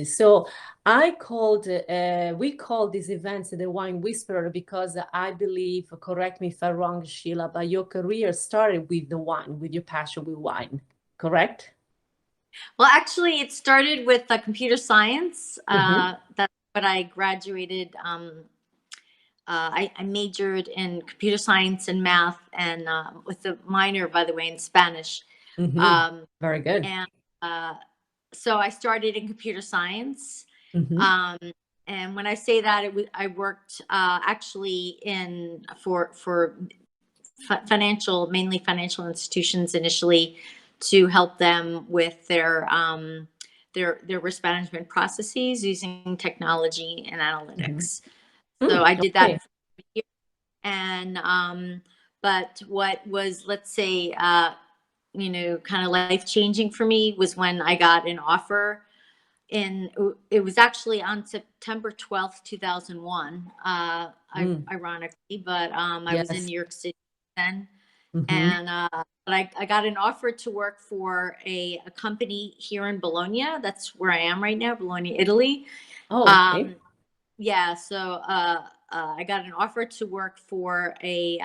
So we call these events the Wine Whisperer because I believe, correct me if I'm wrong, Sheila, but your career started with the wine, with your passion with wine, correct? Well, actually, it started with computer science. Mm-hmm. That's what I graduated. I majored in computer science and math, and with a minor, by the way, in Spanish. Mm-hmm. Um, Very good. and uh, so I started in computer science. Mm-hmm. Um, and when I say that, I worked actually in for financial, mainly financial institutions initially, to help them with their risk management processes using technology and Mm-hmm. analytics. So Mm, I did okay. that for a year. And but what was, let's say, kind of life changing for me was when I got an offer in, it was actually on September 12th, 2001, Mm, ironically, but I was in yes. New York City then. Mm-hmm. And but I got an offer to work for a company here in Bologna. That's where I am right now, Bologna, Italy. Oh, okay. Um, yeah, so I got an offer to work for a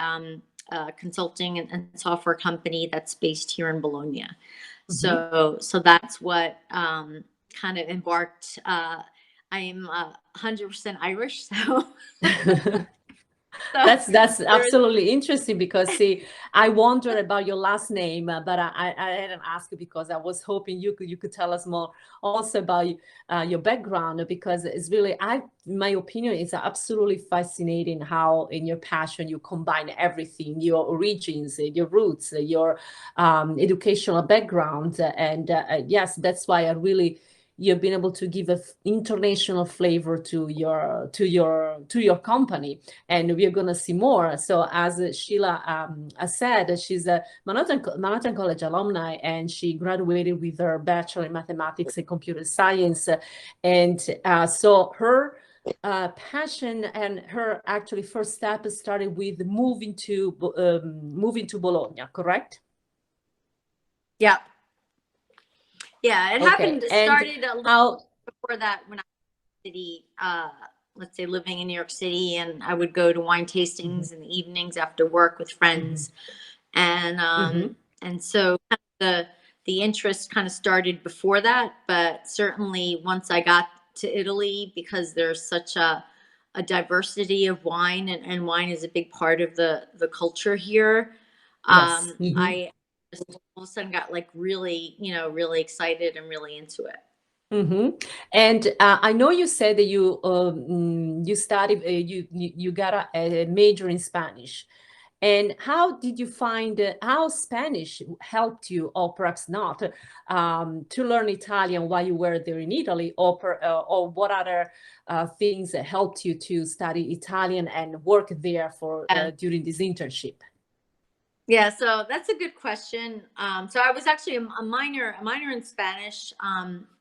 consulting and software company that's based here in Bologna. Mm-hmm. So that's what kind of embarked. I am 100% Irish, so so That's there's absolutely interesting because see, I wonder about your last name, but I didn't ask because I was hoping you could tell us more also about your background because it's really in my opinion it's absolutely fascinating how in your passion you combine everything, your origins, your roots, your educational background, and yes, that's why I really you've been able to give a international flavor to your company, and we're going to see more. So as Sheila has said, she's a Manhattan College alumni, and she graduated with her Bachelor in Mathematics and Computer Science. And so her passion and her actually first step started with moving to Bologna, correct? yeah, yeah. It Okay. happened. It And started a little how? before that when I was in the city. Let's say living in New York City, and I would go to wine Mhm, tastings in the evenings after work with mhm, friends, and mhm, so kind of the interest kind of started before that, but certainly once I got to Italy, because there's such a diversity of wine, and wine is a big part of the culture here. yes. Mhm. I just all of a sudden got like really, really excited and really into it. Hmm. And I know you said that you studied you got a major in Spanish. And how did you find how Spanish helped you, or perhaps not, to learn Italian while you were there in Italy, or what other things that helped you to study Italian and work there for Yeah. during this internship? Yeah, so that's a good question. So I was actually a minor in Spanish,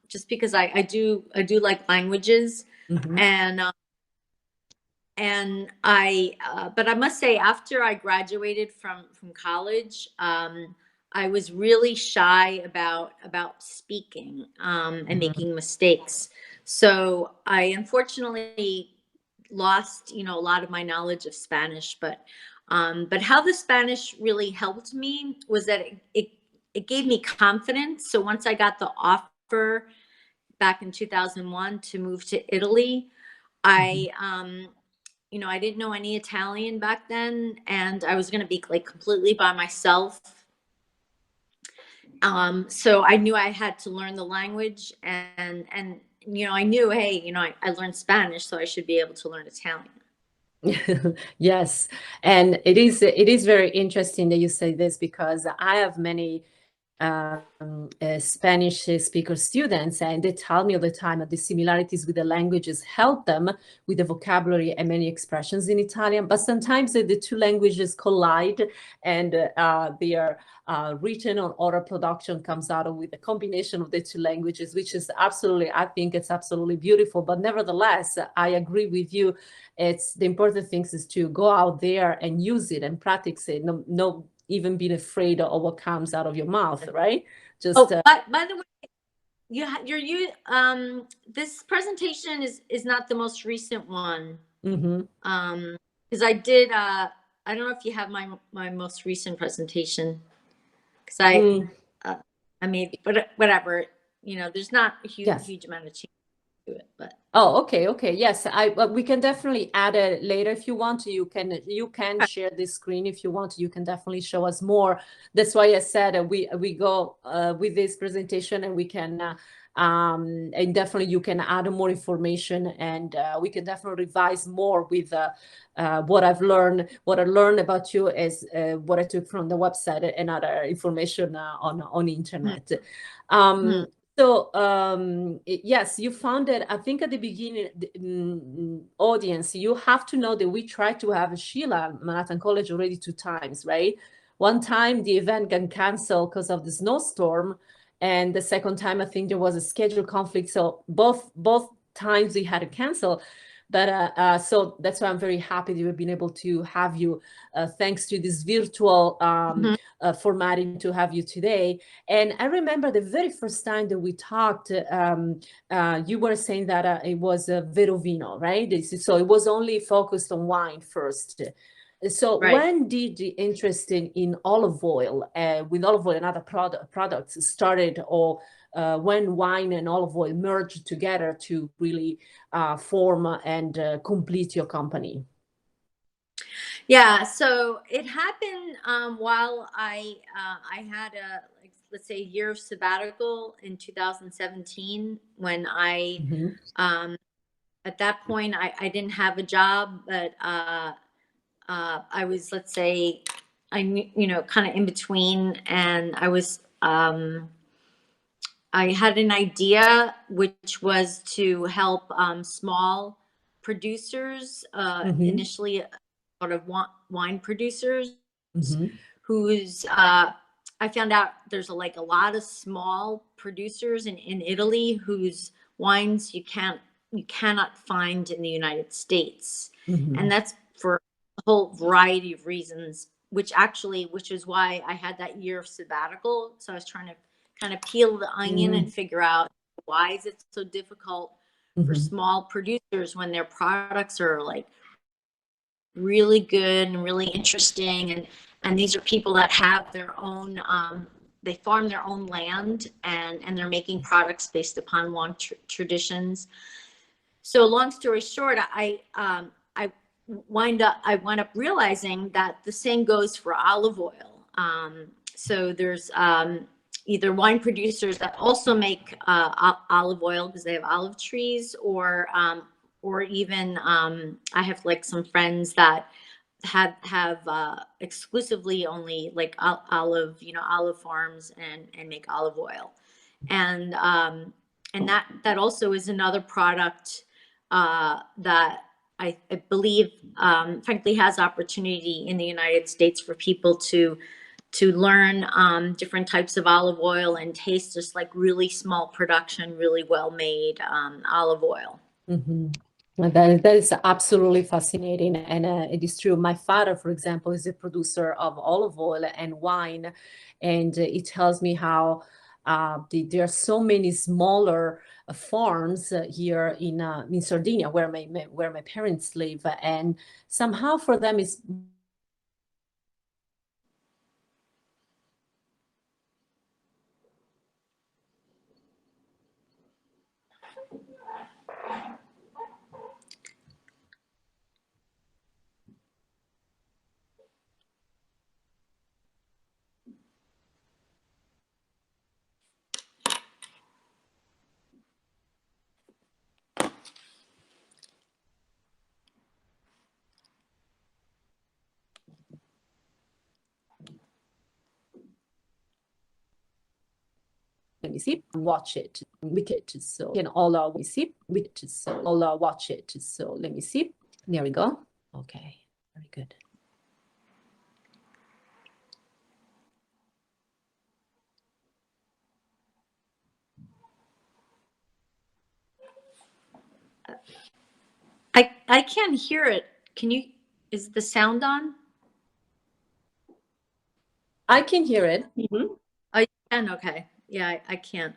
just because I do like languages, Hmm. and but I must say, after I graduated from college, I was really shy about speaking, and Hmm. making mistakes. So I unfortunately lost, a lot of my knowledge of Spanish. But how the Spanish really helped me was that it gave me confidence. So once I got the offer back in 2001 to move to Italy, Hmm. I I didn't know any Italian back then, and I was going to be like completely by myself. So I knew I had to learn the language, and I knew, hey, I learned Spanish, so I should be able to learn Italian. Yes, and it is very interesting that you say this because I have many Spanish speaker students, and they tell me all the time that the similarities with the languages help them with the vocabulary and many expressions in Italian. But sometimes the two languages collide, and they are written on oral production comes out with a combination of the two languages, which is absolutely, I think it's absolutely beautiful. But nevertheless, I agree with you. It's the important things is to go out there and use it and practice it. No even being afraid of what comes out of your mouth, right? Just Oh, by the way, this presentation is not the most recent one. Mm-hmm. Because I did, I don't know if you have my most recent presentation, because I made, but whatever, there's not a Yes. huge amount of change to it, but. Oh, okay. Yes, we can definitely add it later if you want. You can share this screen if you want. You can definitely show us more. That's why I said we go with this presentation, and we can and definitely you can add more information, and we can definitely revise more with what I've learned. What I learned about you is what I took from the website and other information on the internet. So yes, you found it. I think at the beginning, the audience, you have to know that we tried to have Sheila at Manhattan College already 2 times, right? One time the event got canceled because of the snowstorm, and the second time I think there was a schedule conflict. So both times we had to cancel. But so that's why I'm very happy that we've been able to have you, thanks to this virtual formatting, to have you today. And I remember the very first time that we talked, you were saying that it was Vero Vino, right? So it was only focused on wine first. So Right. when did the interest in olive oil, with olive oil and other products started, or when wine and olive oil merged together to really form and complete your company? Yeah, so it happened while I had let's say, a year of sabbatical in 2017, when at that point I didn't have a job, but I was, let's say, kind of in between, and I had an idea, which was to help small producers, initially sort of wine producers, whose I found out there's a lot of small producers in Italy whose wines you cannot find in the United States, and that's for a whole variety of reasons. Which is why I had that year of sabbatical. So I was trying to kind of peel the onion and figure out, why is it so difficult for small producers when their products are really good and really interesting, and these are people that have their own they farm their own land, and they're making products based upon long traditions. So long story short, I wind up realizing that the same goes for olive oil. So there's either wine producers that also make olive oil because they have olive trees, or even I have some friends that have exclusively only olive farms and make olive oil, and that also is another product that I believe, frankly, has opportunity in the United States for people to learn different types of olive oil and taste just really small production, really well made olive oil. That is absolutely fascinating, and it is true. My father, for example, is a producer of olive oil and wine, and it tells me how there are so many smaller farms here in Sardinia, where my parents live, and somehow for them it's let me see, watch it, wicked. So can all we see, wicked. So all watch it. So let me see. There we go. Okay, very good. I can't hear it. Can you? Is the sound on? I can hear it. Oh, you can? Okay. Yeah, I can't.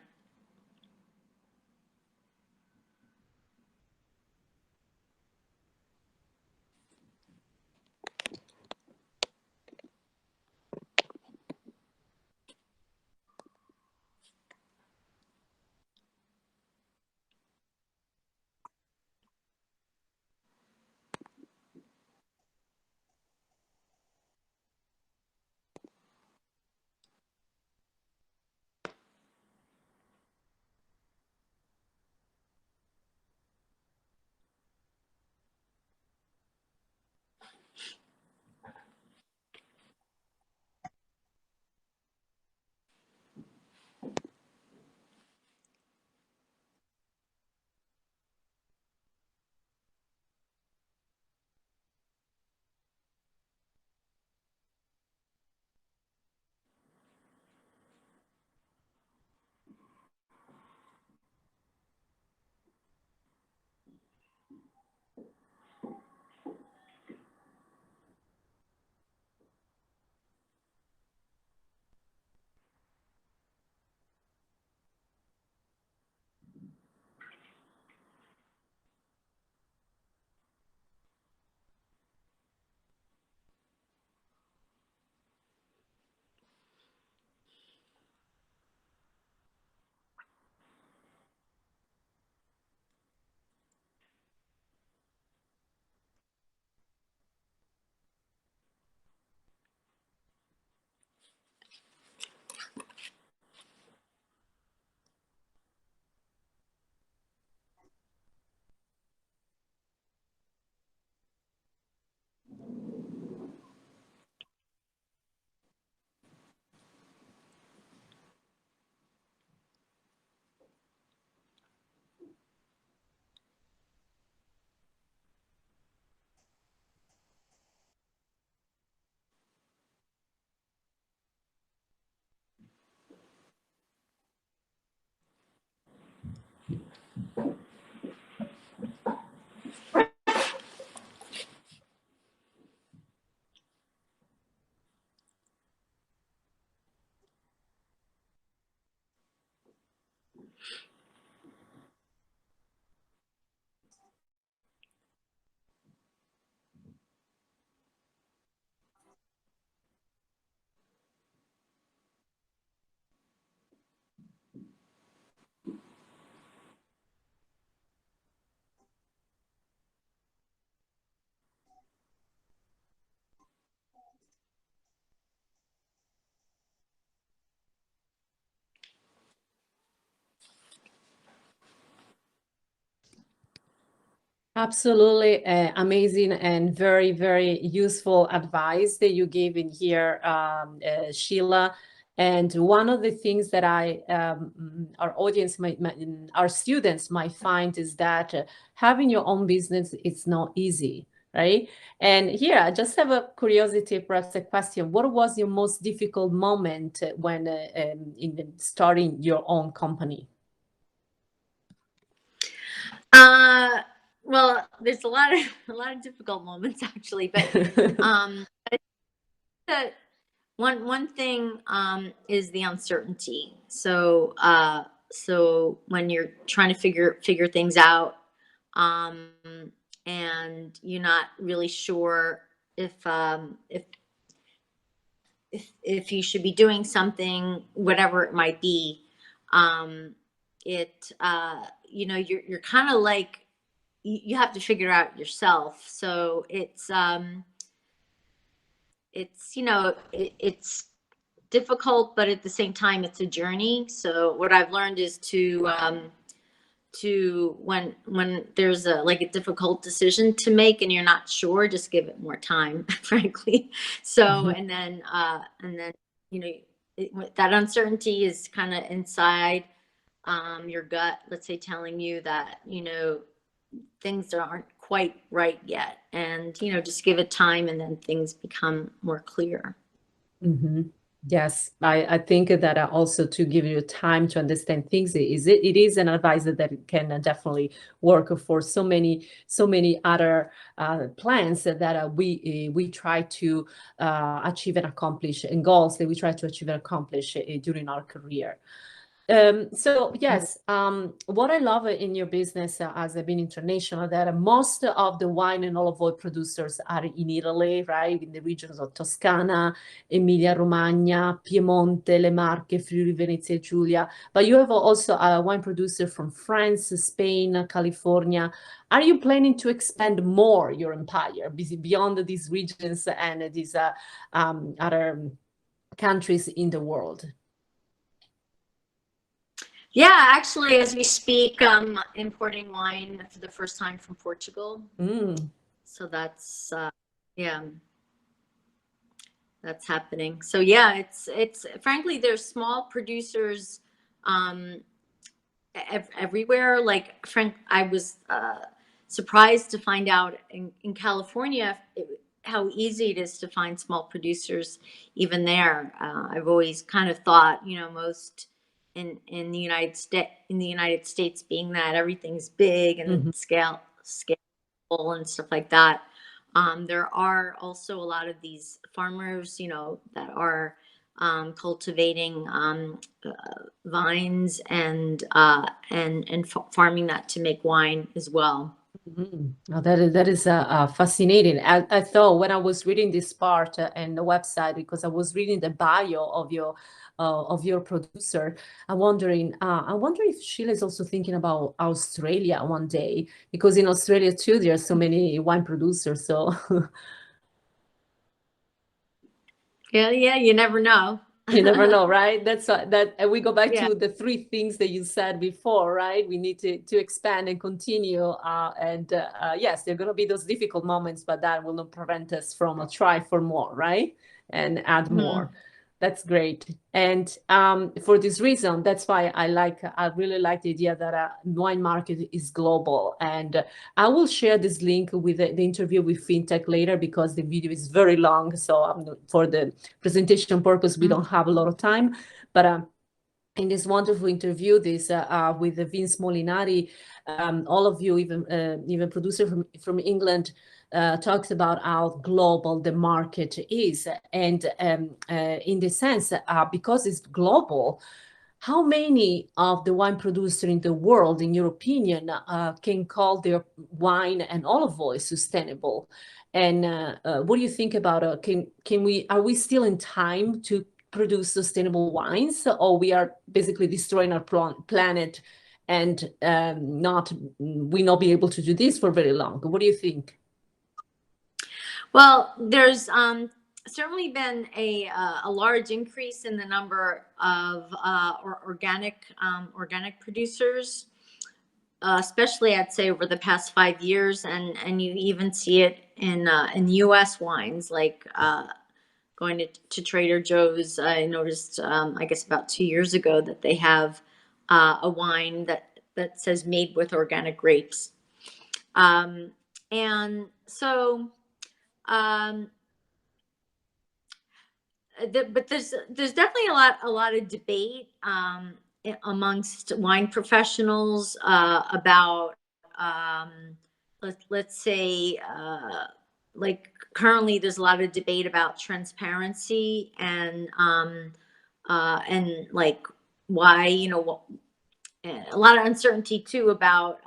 Absolutely amazing and very, very useful advice that you gave in here, Sheila. And one of the things that our audience our students might find is that having your own business, it's not easy, right? And here, I just have a curiosity, perhaps a question. What was your most difficult moment when in starting your own company? Well, there's a lot of difficult moments actually, but the one thing is the uncertainty. So when you're trying to figure things out, um, and you're not really sure if if you should be doing something, whatever it might be, um, you're kind of like you have to figure it out yourself. So it's difficult, but at the same time, it's a journey. So what I've learned is to when there's a difficult decision to make and you're not sure, just give it more time, frankly. So and then you know that uncertainty is kind of inside your gut, let's say, telling you that things aren't quite right yet, and just give it time, and then things become more clear. Mm-hmm. Yes, I think that also to give you time to understand things it is an advice that can definitely work for so many other plans that we try to achieve and accomplish, and goals that we try to achieve and accomplish during our career. So yes, what I love in your business as I've been international, that most of the wine and olive oil producers are in Italy, right? In the regions of Toscana, Emilia-Romagna, Piemonte, Le Marche, Friuli, Venezia Giulia. But you have also a wine producer from France, Spain, California. Are you planning to expand more your empire beyond these regions and these other countries in the world? Yeah, actually, as we speak, importing wine for the first time from Portugal. So that's yeah, that's happening. So yeah, it's frankly, there's small producers everywhere. Like I was surprised to find out in California how easy it is to find small producers even there. I've always kind of thought, most in the United States being that everything's big and scalable and stuff like that. There are also a lot of these farmers, that are cultivating vines and farming that to make wine as well. Oh, that is fascinating. I thought when I was reading this part and the website, because I was reading the bio of your producer, I wonder if Sheila is also thinking about Australia one day, because in Australia too there are so many wine producers. So yeah, you never know. you never know, right? That's that and we go back Yeah. to the three things that you said before, right? We need to expand and continue. Yes, there are going to be those difficult moments, but that will not prevent us from a try for more, right? And add more. That's great. And for this reason, that's why I really like the idea that wine market is global. And I will share this link with the interview with FinTech later, because the video is very long. So for the presentation purpose, we don't have a lot of time. But in this wonderful interview, with Vince Molinari, all of you, even producer from England, talks about how global the market is, and in the sense, because it's global, how many of the wine producers in the world, in your opinion, can call their wine and olive oil sustainable? And what do you think about are we still in time to produce sustainable wines, or we are basically destroying our planet and we not be able to do this for very long? What do you think? Well, there's certainly been a large increase in the number of organic producers. especially I'd say over the past 5 years, and you even see it in U.S. wines, like going to Trader Joe's. I noticed, I guess about 2 years ago, that they have a wine that says made with organic grapes. And so, um, but there's definitely a lot of debate amongst wine professionals about, let's say, like currently there's a lot of debate about transparency and like why, a lot of uncertainty too about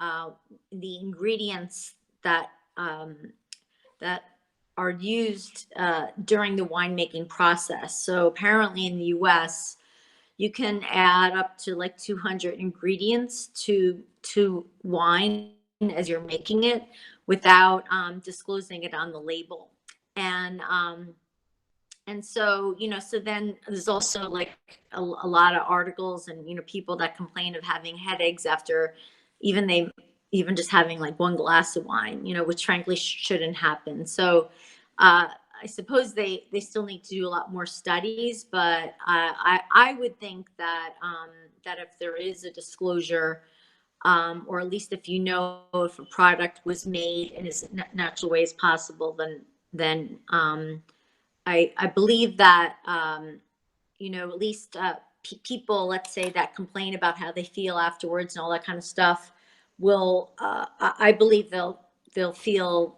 the ingredients um, that are used during the winemaking process. So apparently in the US, you can add up to like 200 ingredients to wine as you're making it without disclosing it on the label. And so, so then there's also like a lot of articles and, people that complain of having headaches after even just having like one glass of wine, which frankly shouldn't happen. So I suppose they still need to do a lot more studies, but I would think that that if there is a disclosure, or at least if if a product was made in as natural way as possible, then I believe that at least people, let's say, that complain about how they feel afterwards and all that kind of stuff, will I believe they'll feel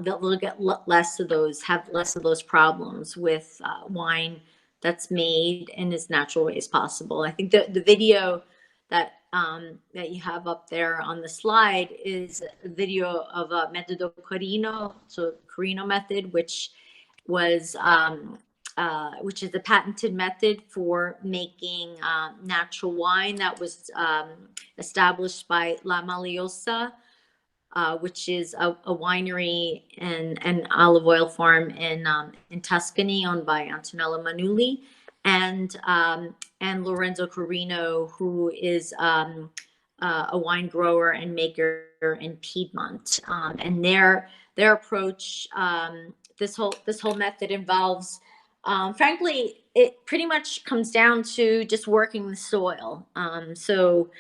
they'll get have less of those problems with wine that's made in as natural way as possible. I think the video that that you have up there on the slide is a video of a metodo Carino, so Carino method, which is the patented method for making natural wine that was established by La Maliosa, which is a winery and olive oil farm in Tuscany, owned by Antonello Manuli, and Lorenzo Carino, who is a wine grower and maker in Piedmont. And their approach, this whole method involves, frankly, it pretty much comes down to just working the soil. So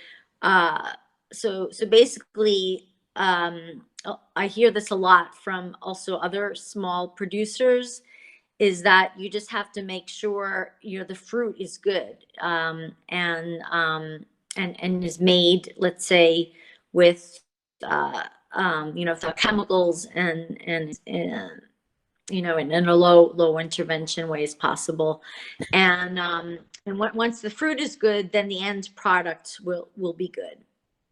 basically, I hear this a lot from also other small producers, is that you just have to make sure the fruit is good, and is made, let's say, with without chemicals and in a low intervention way as possible. And once the fruit is good, then the end product will be good.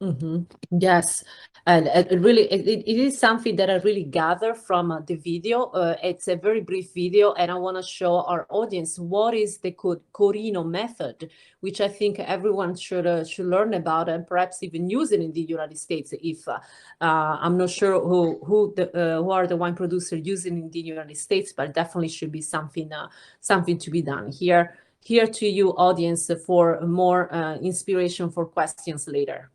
Mm-hmm. Yes, and it is something that I really gather from the video. It's a very brief video, and I want to show our audience what is the Corino method, which I think everyone should learn about and perhaps even use it in the United States. If I'm not sure who are the wine producers using in the United States, but definitely should be something to be done here. Here to you, audience, for more inspiration for questions later.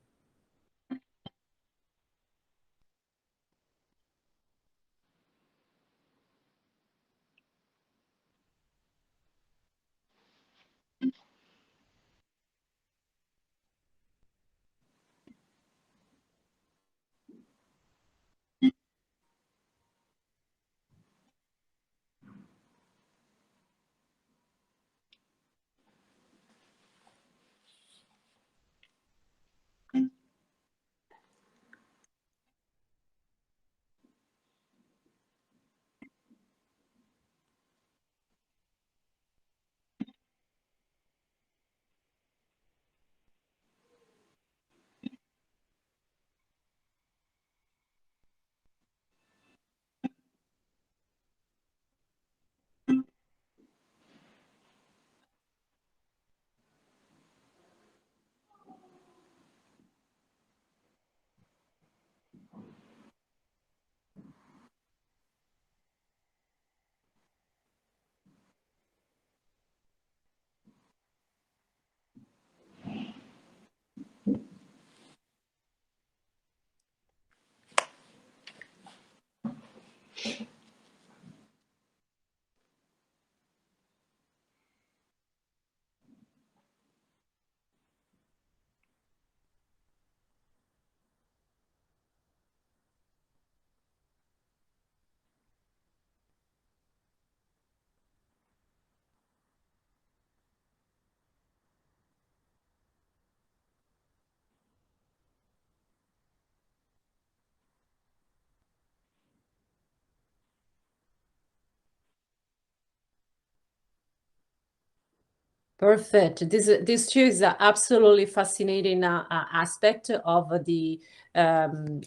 Perfect. This too is an absolutely fascinating aspect of the Metodo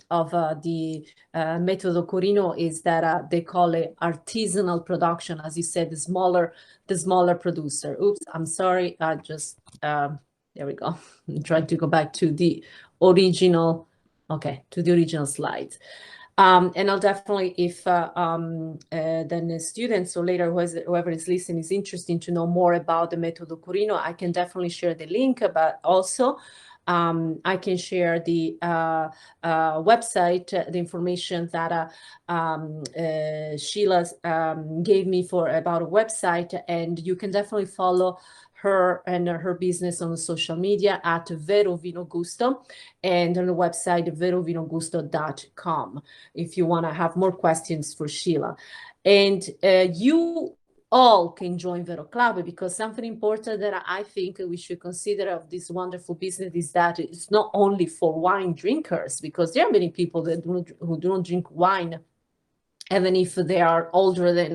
Corino, is that they call it artisanal production, as you said, the smaller producer. Oops, I'm sorry. I just there we go. I'm trying to go back to the original. Okay, to the original slides. And I'll definitely, if then the students or later whoever is listening is interested to know more about the Metodo Corino, I can definitely share the link, but also I can share the website, the information that Sheila gave me about a website, and you can definitely follow her and her business on social media at Vero Vino Gusto, and on the website verovinogusto.com if you want to have more questions for Sheila. And you all can join Vero Club, because something important that I think we should consider of this wonderful business is that it's not only for wine drinkers, because there are many people that who do not drink wine even if they are older than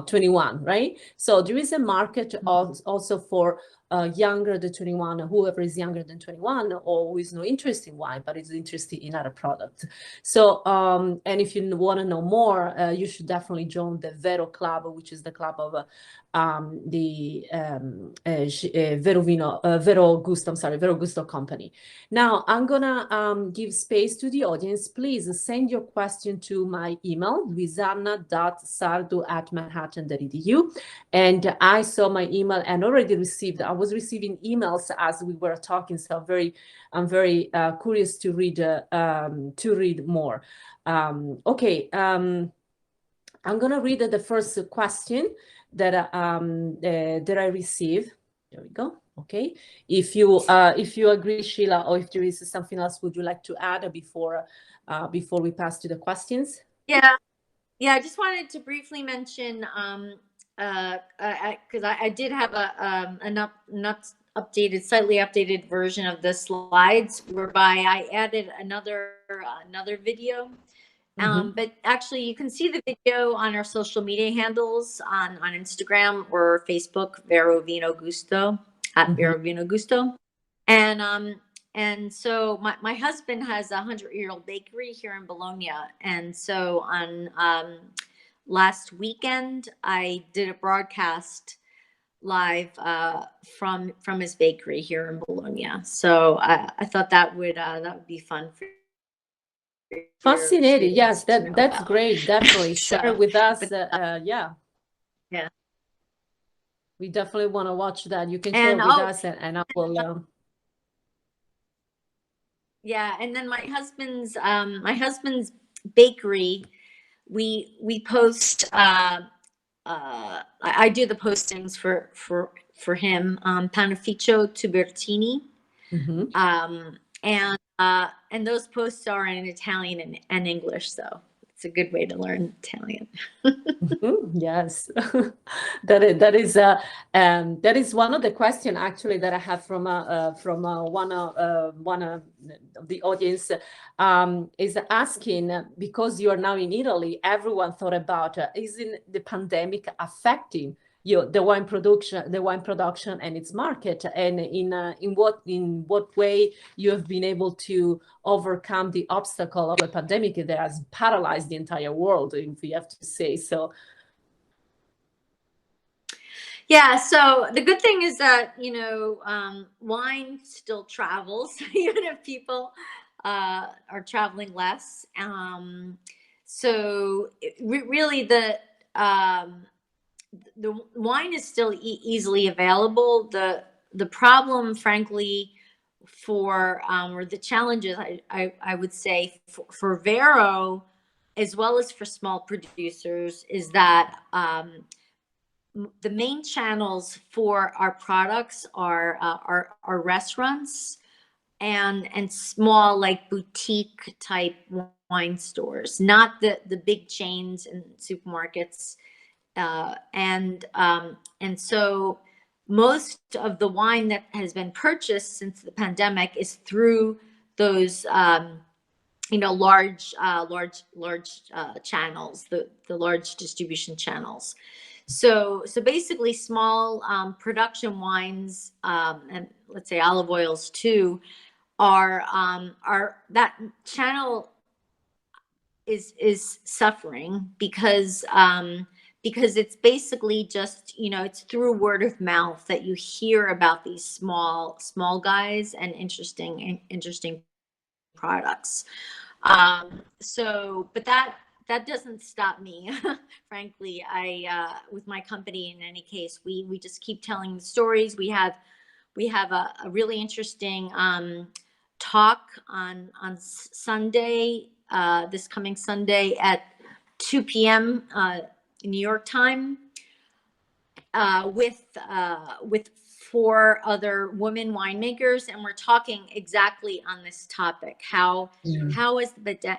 21, right? So there is a market also for younger than 21, whoever is younger than 21, or who is no interest in wine, but is interested in other products. So, and if you want to know more, you should definitely join the Vero Club, which is the club of Vero Gusto company. Now, I'm gonna give space to the audience. Please send your question to my email, luisanna.sardo@manhattan.edu. And I saw my email and already received, I was receiving emails as we were talking, so I'm very curious to read more. Okay, I'm gonna read the first question that I received. There we go. Okay, if you agree, Sheila, or if there is something else would you like to add before we pass to the questions? Yeah, I just wanted to briefly mention because I did have an slightly updated version of the slides, whereby I added another video. But actually, you can see the video on our social media handles on Instagram or Facebook, Vero Vino Gusto, at Vero Vino Gusto. And so my husband has a 100-year-old bakery here in Bologna. And so on last weekend, I did a broadcast live from his bakery here in Bologna. So I thought that would be fun for fascinating. Yes, that's great. Definitely share with us. Yeah, we definitely want to watch that. You can share with us, and I will. Yeah, and then my husband's bakery, we post. I do the postings for him. Panificio Tubertini. And those posts are in Italian and English, so it's a good way to learn Italian. Yes, that is one of the questions actually that I have from one of the audience, is asking, because you are now in Italy, everyone thought about isn't the pandemic affecting the wine production and its market, and in what way you have been able to overcome the obstacle of the pandemic that has paralyzed the entire world, if we have to say so. Yeah, so the good thing is that wine still travels, even if people are traveling less. So really the wine is still easily available. The problem, frankly, or the challenges, I would say for Vero, as well as for small producers, is that the main channels for our products are restaurants and small, like, boutique type wine stores, not the big chains and supermarkets. And so most of the wine that has been purchased since the pandemic is through those large channels, the large distribution channels. So basically small production wines, and let's say olive oils too, are that channel is suffering because it's basically just, you know, it's through word of mouth that you hear about these small guys and interesting products. So, but that doesn't stop me. Frankly, with my company, in any case, we just keep telling the stories. We have a really interesting talk on Sunday, this coming Sunday at 2 p.m. New York time, with 4 other women winemakers, and we're talking exactly on this topic: how has the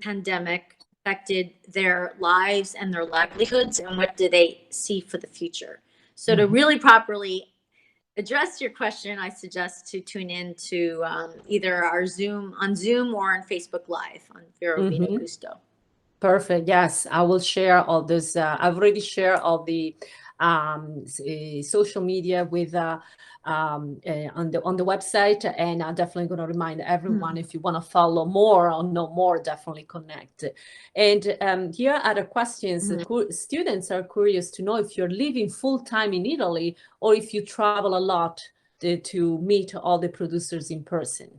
pandemic affected their lives and their livelihoods, and what do they see for the future? So to really properly address your question, I suggest to tune in to either our Zoom or on Facebook Live on Vero Vino Gusto. Perfect. Yes, I will share all this. I've already shared all the social media with on the website, and I'm definitely going to remind everyone, if you want to follow more or know more, definitely connect. And here are the questions. Students are curious to know if you're living full time in Italy or if you travel a lot to meet all the producers in person.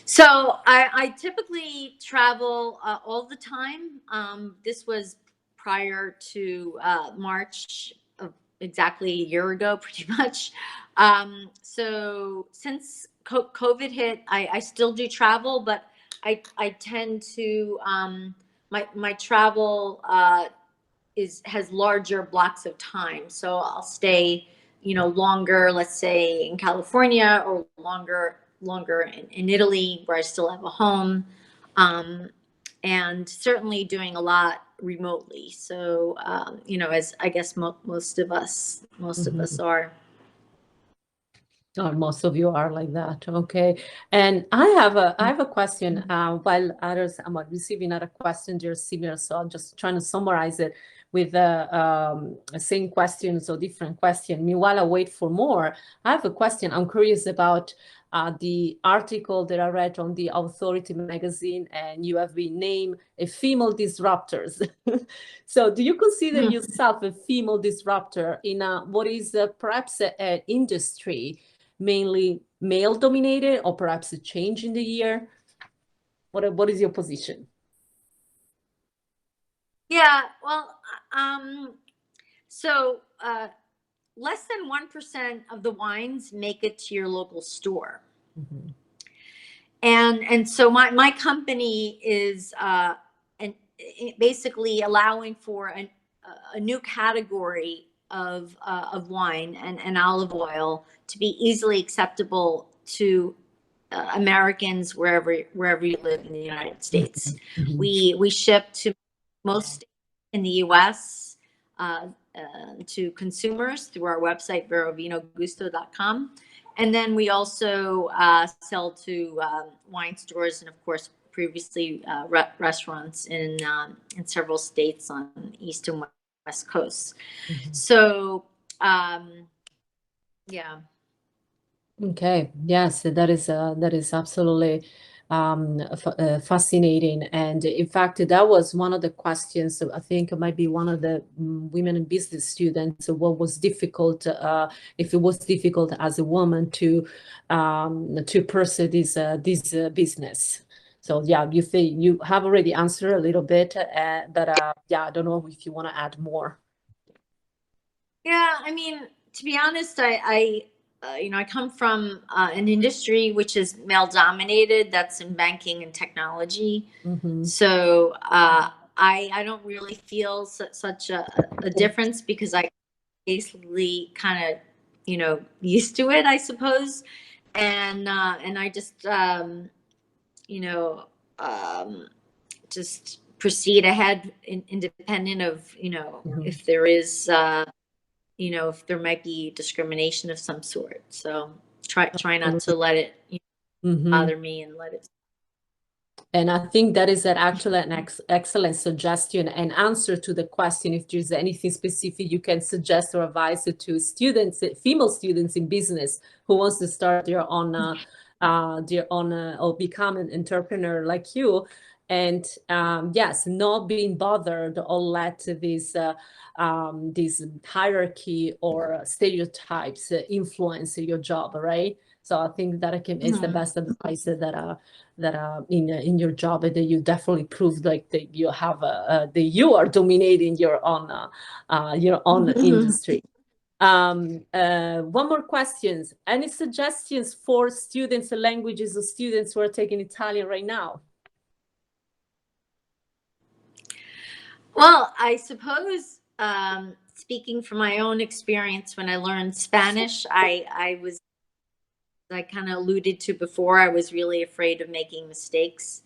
So I typically travel all the time. This was prior to March of exactly a year ago, pretty much. So since COVID hit, I still do travel, but I tend to my travel has larger blocks of time. So I'll stay, you know, longer, let's say in California, or longer in Italy, where I still have a home, and certainly doing a lot remotely. So you know, as I guess most of us are. Or most of you are like that. Okay. And I have a question. While others, I'm receiving other questions, they're similar. So I'm just trying to summarize it with the same questions or different question. Meanwhile, I wait for more. I have a question. I'm curious about the article that I read on the Authority magazine, and you have been named a female disruptors. So do you consider yourself a female disruptor in what is perhaps an industry mainly male dominated, or perhaps a change in the year? What is your position? Yeah, well, so less than 1% of the wines make it to your local store. And so my company is and basically allowing for a new category of wine and olive oil to be easily acceptable to Americans wherever you live in the United States. We ship to most in the U.S. To consumers through our website, verovinogusto.com. And then we also sell to wine stores, and of course, previously restaurants in several states on the East and West Coasts. So, yeah. Okay. Yes, that is absolutely fascinating. And in fact, that was one of the questions. I think it might be one of the women in business students. What was difficult, if it was difficult as a woman to pursue this business. So yeah, you think you have already answered a little bit, but yeah, I don't know if you want to add more. Yeah, I mean, to be honest, I you know, I come from an industry which is male dominated. That's in banking and technology. So I don't really feel such a difference, because I basically kind of, you know, used to it, I suppose. And I just you know, just proceed ahead independent of, you know, if there is you know, if there might be discrimination of some sort. So try not to let it bother me, and let it. And I think that is actually an excellent suggestion and answer to the question if there's anything specific you can suggest or advise to students, female students in business who wants to start their own or become an entrepreneur like you. And yes, not being bothered or let this hierarchy or stereotypes influence your job, right? So I think that is the best advice that in your job, that you definitely proved like that you have that you are dominating your own industry. One more questions. Any suggestions for students, languages, or students who are taking Italian right now? Well, I suppose, speaking from my own experience, when I learned Spanish, I kind of alluded to before, I was really afraid of making mistakes,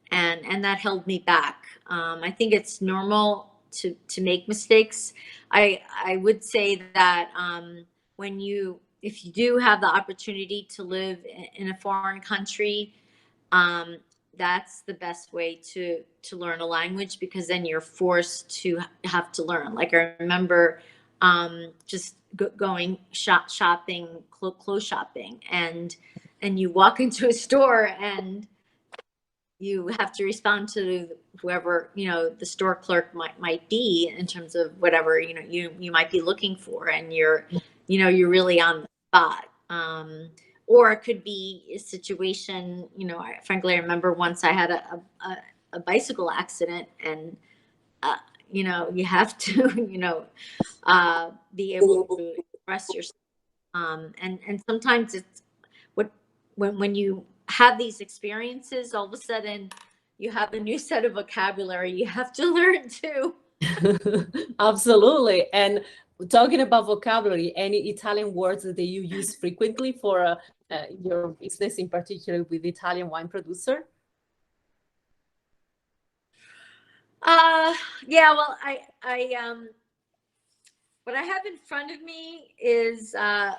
and that held me back. I think it's normal to make mistakes. I would say that if you do have the opportunity to live in a foreign country, that's the best way to learn a language, because then you're forced to have to learn. Like, I remember just going shopping, clothes shopping, and you walk into a store and you have to respond to whoever the store clerk might be, in terms of whatever you might be looking for, and you're really on the spot. Or it could be a situation, frankly, I remember once I had a bicycle accident, and you have to be able to express yourself, and sometimes it's when you have these experiences, all of a sudden you have a new set of vocabulary you have to learn too. Absolutely. And talking about vocabulary, any Italian words that you use frequently for your business, in particular with Italian wine producer? Yeah, well, what I have in front of me is, I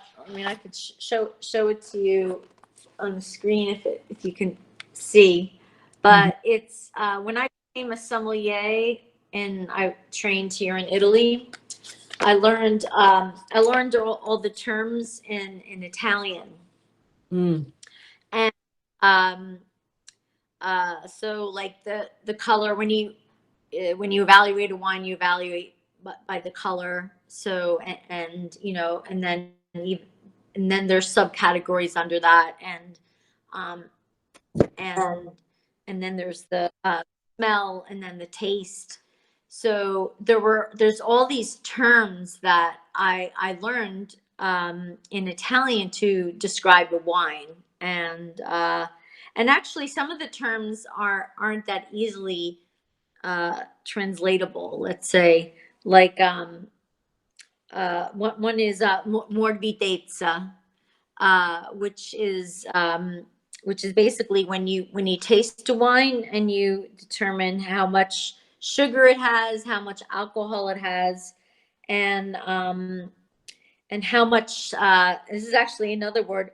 could show it to you on the screen if you can see, but it's when I became a sommelier and I trained here in Italy, I learned all the terms in Italian. And so, like, the color, when you evaluate a wine, you evaluate by the color. So, and then there's subcategories under that, and then there's the smell, and then the taste. So there's all these terms that I learned in Italian to describe a wine, and actually some of the terms aren't that easily translatable. Let's say, like, one is morbidezza, which is basically when you taste a wine and you determine how much sugar it has, how much alcohol it has, and how much this is actually another word,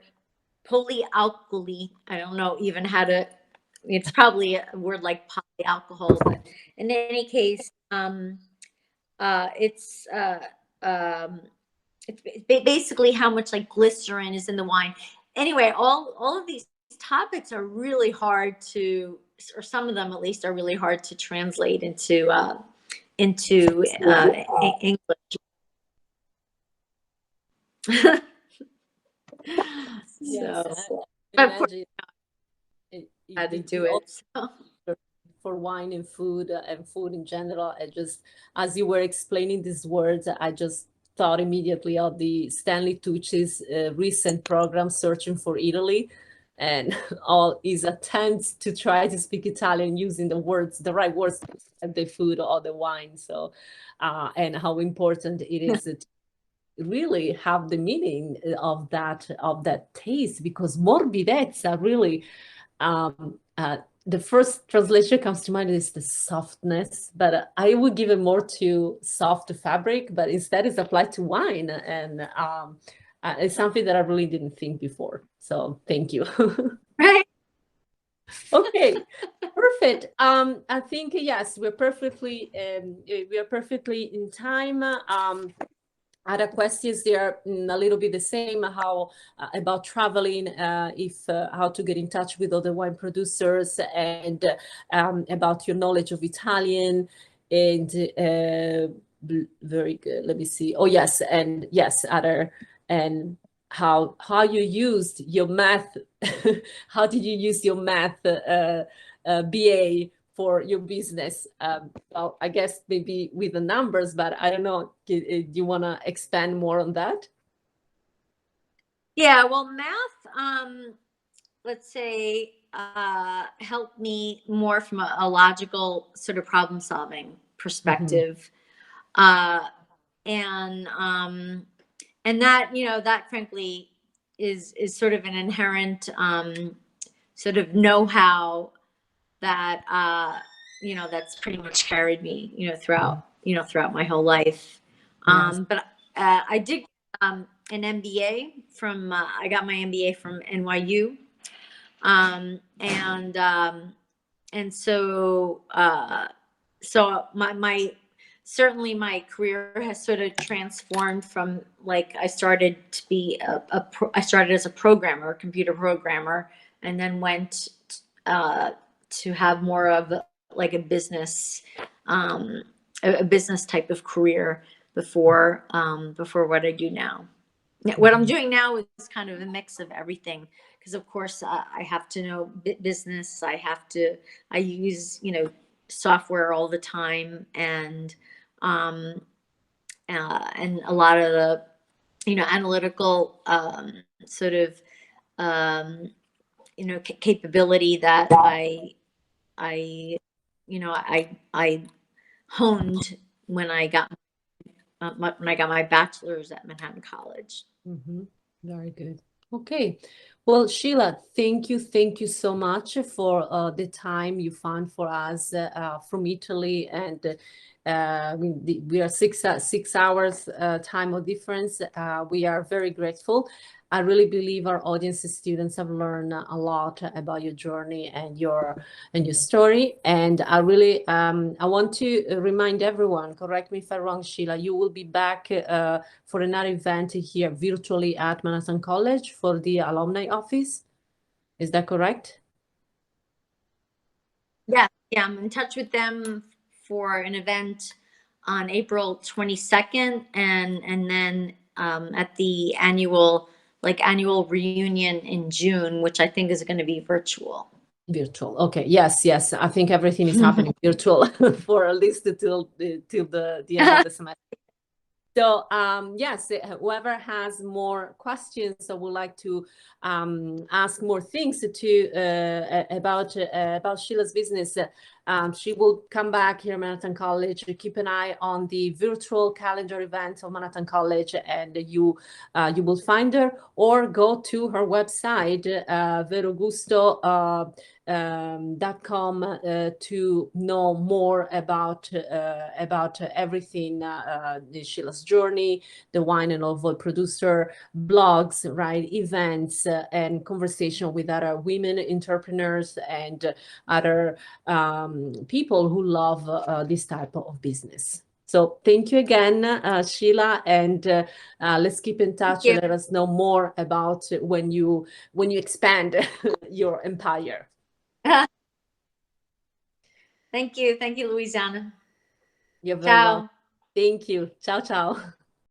polyalcohol. I don't know even how to. It's probably a word like polyalcohol, but in any case, it's basically how much, like, glycerin is in the wine. Anyway, all of these topics are really hard to, or some of them at least are really hard to translate into English. Yes, So, of course, how to do it. For wine and food in general. I just, as you were explaining these words, I just thought immediately of the Stanley Tucci's recent program, Searching for Italy, and all his attempts to try to speak Italian using the right words to describe the food or the wine. So, and how important it is to really have the meaning of that taste, because morbidezza really, the first translation comes to mind is the softness, but I would give it more to soft fabric, but instead it's applied to wine, and it's something that I really didn't think before. So thank you. Right. Okay, perfect. I think yes, we are perfectly in time. Other questions there a little bit the same. How about traveling? If how to get in touch with other wine producers, and about your knowledge of Italian, and very good. Let me see. Oh yes, and yes, other, and how you used your math. How did you use your math BA for your business? Well, I guess maybe with the numbers, but I don't know. Do you want to expand more on that? Yeah, well, math, let's say, helped me more from a logical sort of problem solving perspective. Uh, and that, that frankly is sort of an inherent sort of know-how that that's pretty much carried me throughout my whole life. Yes. But I did an MBA from I got my MBA from NYU. And so my certainly my career has sort of transformed from, like, I started to be I started as a programmer, a computer programmer, and then went to have more of like a business type of career before what I do now. What I'm doing now is kind of a mix of everything, because of course I have to know business. I use software all the time, and a lot of the analytical sort of capability that I honed when I got my bachelor's at Manhattan College. Very good. Okay. Well, Sheila, thank you so much for the time you found for us from Italy, and we are 6 hours time of difference. We are very grateful. I really believe our audience students have learned a lot about your journey and your story. And I really I want to remind everyone. Correct me if I'm wrong, Sheila. You will be back for another event here virtually at Manhattan College for the alumni office. Is that correct? Yeah, I'm in touch with them for an event on April 22nd, and then at the annual reunion in June, which I think is going to be virtual. Virtual. Okay. Yes. I think everything is happening virtual for at least till the end of the semester. So yes, whoever has more questions or would like to ask more things about Sheila's business, she will come back here at Manhattan College. Keep an eye on the virtual calendar event of Manhattan College, and you will find her, or go to her website, verogusto.com, to know more about everything, Sheila's journey, the wine and olive oil producer, blogs, right, events, and conversation with other women entrepreneurs and other people who love this type of business. So thank you again, Sheila, and let's keep in touch and let us know more about when you expand your empire. Thank you, Louisiana. You're very welcome. Thank you. Ciao, ciao.